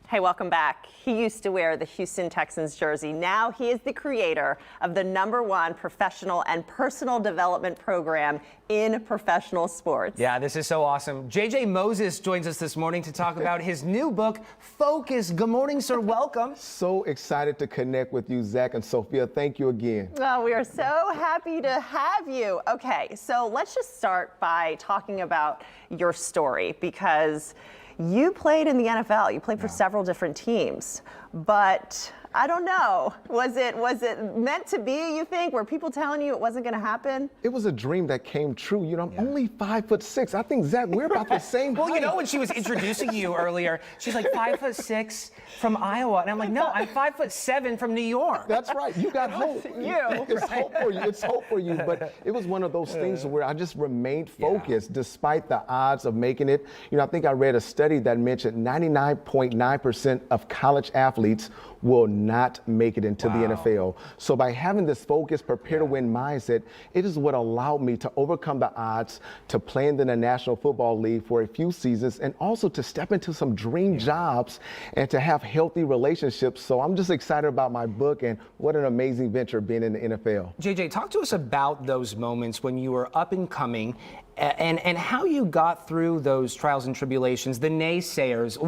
Hey, welcome back. He used to wear the Houston Texans jersey. Now he is the creator of the #1 professional and personal development program in professional sports. Yeah, this is so awesome. JJ Moses joins us this morning to talk about his new book, Focus. Good morning, sir. Welcome. So excited to connect with you, Zach and Sophia. Thank you again. Oh, we are so happy to have you. Okay, so let's just start by talking about your story, because you played in the NFL. You played for several different teams, but I don't know. Was it meant to be, you think? Were people telling you it wasn't going to happen? It was a dream that came true. You know, I'm only 5'6". I think, Zach, we're about the same Well, height. you know, when she was introducing you earlier, she's like 5'6" from Iowa. And I'm like, no, I'm 5'7" from New York. That's right. You got hope. It's hope for you. It's hope for you. But it was one of those things where I just remained focused despite the odds of making it. You know, I think I read a study that mentioned 99.9% of college athletes will not make it into the NFL. So by having this focus, prepare to win mindset, it is what allowed me to overcome the odds, to play in the National Football League for a few seasons, and also to step into some dream jobs and to have healthy relationships. So I'm just excited about my book, and what an amazing venture being in the NFL. JJ, talk to us about those moments when you were up and coming, and how you got through those trials and tribulations, the naysayers.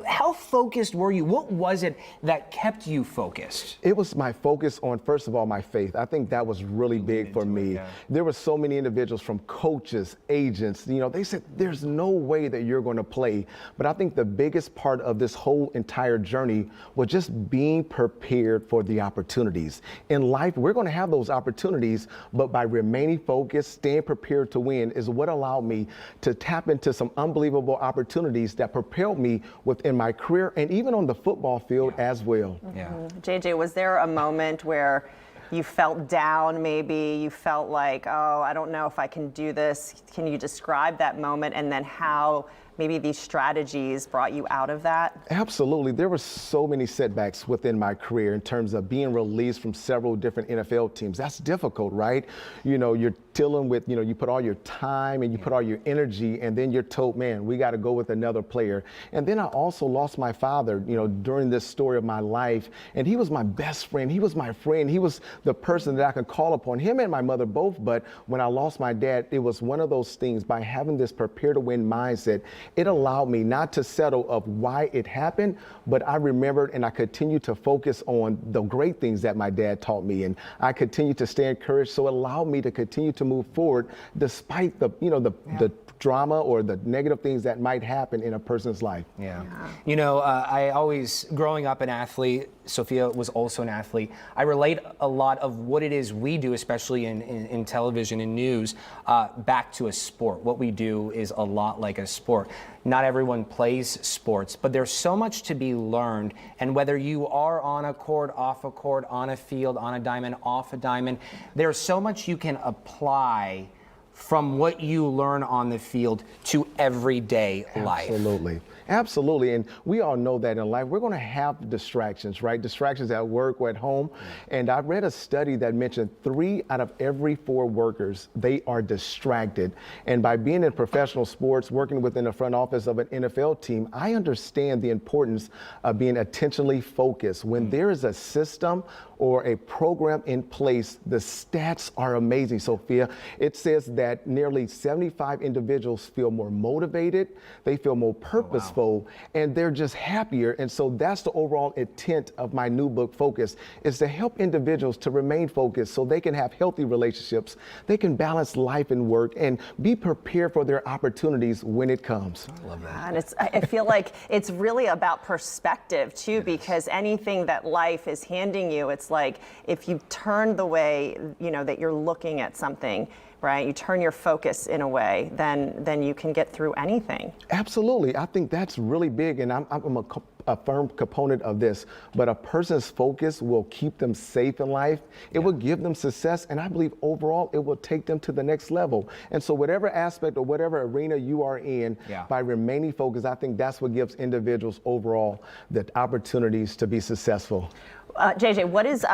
How focused were you? What was it that kept you focused? It was my focus on, first of all, my faith. I think that was really big for me. There were so many individuals, from coaches, agents, you know, they said, there's no way that you're going to play. But I think the biggest part of this whole entire journey was just being prepared for the opportunities. In life, we're going to have those opportunities, but by remaining focused, staying prepared to win, is what allowed me to tap into some unbelievable opportunities that propelled me within my career and even on the football field as well. JJ, was there a moment where you felt down, maybe you felt like, oh, I don't know if I can do this? Can you describe that moment, and then how maybe these strategies brought you out of that? Absolutely. There were so many setbacks within my career in terms of being released from several different NFL teams. That's difficult, right? You know, you're dealing with, you know, you put all your time and you put all your energy, and then you're told, man, we got to go with another player. And then I also lost my father, you know, during this story of my life. And he was my best friend. He was my friend. He was the person that I could call upon, him and my mother both. But when I lost my dad, it was one of those things. By having this prepare to win mindset, it allowed me not to settle of why it happened, but I remembered and I continued to focus on the great things that my dad taught me, and I continued to stay encouraged. So it allowed me to continue to move forward despite the, you know, the drama or the negative things that might happen in a person's life. You know, I always, growing up an athlete, Sophia was also an athlete, I relate a lot of what it is we do, especially in television and news, back to a sport. What we do is a lot like a sport. Not everyone plays sports, but there's so much to be learned. And whether you are on a court, off a court, on a field, on a diamond, off a diamond, there's so much you can apply from what you learn on the field to everyday life. Absolutely. And we all know that in life, we're going to have distractions, right? Distractions at work or at home. And I read a study that mentioned 3 out of every 4 workers, they are distracted. And by being in professional sports, working within the front office of an NFL team, I understand the importance of being attentionally focused. When there is a system or a program in place, the stats are amazing, Sophia. It says that nearly 75 individuals feel more motivated, they feel more purposeful, and they're just happier. And so that's the overall intent of my new book, Focus, is to help individuals to remain focused so they can have healthy relationships, they can balance life and work, and be prepared for their opportunities when it comes. I love that. And I feel like it's really about perspective too, because anything that life is handing you, it's like if you turn the way, you know, that you're looking at something, right? You turn your focus in a way, then you can get through anything. Absolutely. I think that's really big, and I'm a firm component of this. But a person's focus will keep them safe in life. It will give them success, and I believe overall it will take them to the next level. And so whatever aspect or whatever arena you are in, by remaining focused, I think that's what gives individuals overall the opportunities to be successful. JJ, what is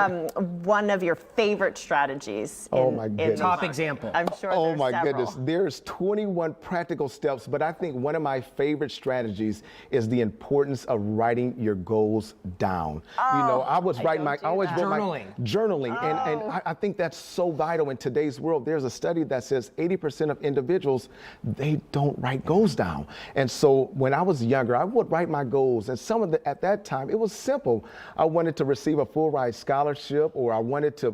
one of your favorite strategies? Oh, my goodness. Top example. I'm sure Oh there's my several. goodness, there's 21 practical steps, but I think one of my favorite strategies is the importance of writing your goals down. I was writing don't do I always that. wrote Journaling. and I think that's so vital in today's world. There's a study that says 80% of individuals, they don't write goals down. And so when I was younger, I would write my goals, and at that time, it was simple. I wanted to receive a full ride scholarship, or I wanted to,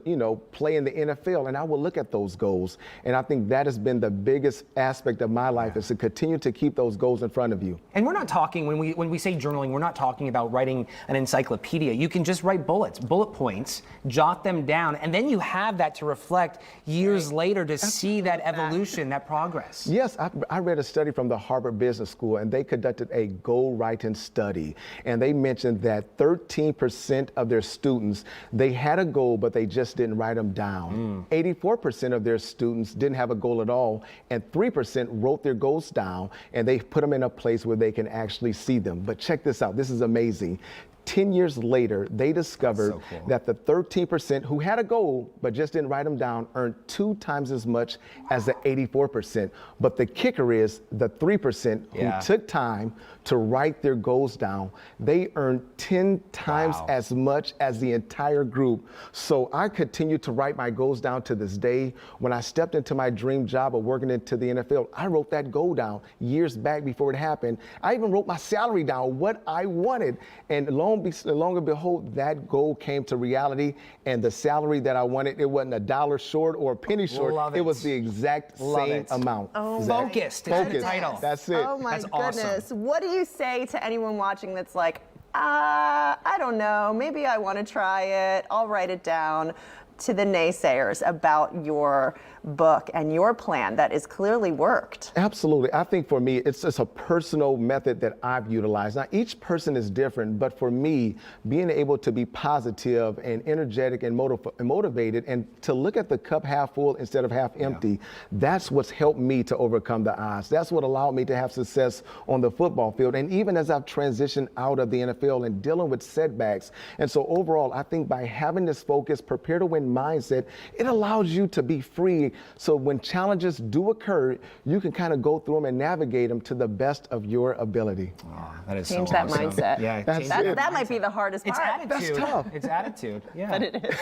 play in the NFL, and I would look at those goals. And I think that has been the biggest aspect of my life, is to continue to keep those goals in front of you. And we're not talking, when we say journaling, we're not talking about writing an encyclopedia. You can just write bullet points, jot them down, and then you have that to reflect years later to see that evolution, that progress. Yes, I read a study from the Harvard Business School, and they conducted a goal writing study. And they mentioned that 13% of their students, they had a goal, but they just didn't write them down. 84% of their students didn't have a goal at all, and 3% wrote their goals down, and they put them in a place where they can actually see them. But check this out, this is amazing. 10 years later, they discovered that the 13% who had a goal but just didn't write them down earned 2 times as much as the 84%. But the kicker is the 3% who took time to write their goals down, they earned 10 times as much as the entire group. So I continue to write my goals down to this day. When I stepped into my dream job of working into the NFL, I wrote that goal down years back before it happened. I even wrote my salary down, what I wanted. And lo and behold, that goal came to reality, and the salary that I wanted, it wasn't $1 short or a penny short. Love it it. was the exact same amount. Focused. It's the title. That's it. Oh my That's awesome. goodness. What do you say to anyone watching that's like, I don't know, maybe I want to try it, I'll write it down, to the naysayers about your book and your plan that has clearly worked? Absolutely. I think for me, it's just a personal method that I've utilized. Now, each person is different, but for me, being able to be positive and energetic and motivated, and to look at the cup half full instead of half empty, that's what's helped me to overcome the odds. That's what allowed me to have success on the football field. And even as I've transitioned out of the NFL and dealing with setbacks. And so overall, I think by having this focus, prepare to win mindset, it allows you to be free. So when challenges do occur, you can kind of go through them and navigate them to the best of your ability. Oh, that is Change so that awesome. mindset. Yeah, That's change it. That might be the hardest It's part. attitude. That's tough. It's attitude. Yeah. But it is.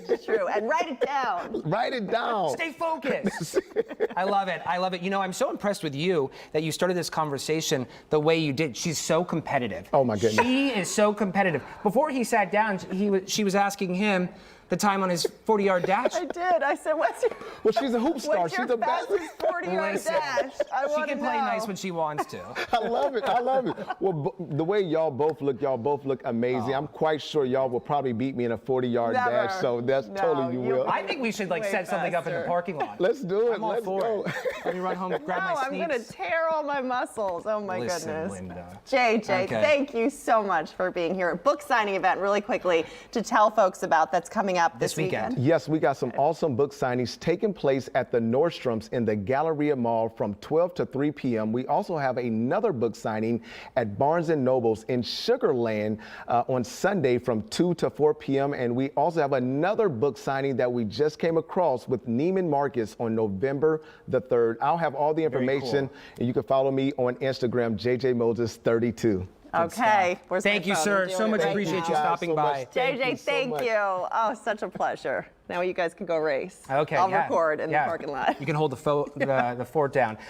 It's true. And write it down. Write it down. Stay focused. I love it. I love it. I'm so impressed with you that you started this conversation the way you did. She's so competitive. Oh, my goodness. She is so competitive. Before he sat down, she was asking him the time on his 40-yard dash. I did. I said, what's your, Well, she's a hoop star. what's She's your the best. fastest 40-yard Listen, dash? I She want to can know. play nice when she wants to. I love it. I love it. Well, the way y'all both look amazing. I'm quite sure y'all will probably beat me in a 40-yard Never. dash. So that's No, totally you you- will. I think we should Way set something up in the faster. parking lot. Let's do it. I'm all Let's for go. it. Let me run home, grab No, my I'm going to sneaks. tear all my muscles. Oh my Listen, goodness. Linda. JJ, Okay. thank you so much for being here. Book signing event, really quickly, to tell folks about that's coming up this weekend. Yes, we got some awesome book signings taking place at the Nordstroms in the Galleria Mall from 12 to 3 p.m. We also have another book signing at Barnes & Noble's in Sugar Land on Sunday from 2 to 4 p.m. And we also have another book signing that we just came across with Neiman Marcus on November the 3rd. I'll have all the information, and you can follow me on Instagram, JJMoses32. Okay. Where's my Thank you, phone? sir. I'm So doing much it right appreciate now. you stopping so by. much. Thank you JJ, so thank much. you. Oh, such a pleasure. Now you guys can go race. Okay. I'll yeah, record in yeah. the parking lot. You can hold the fort down.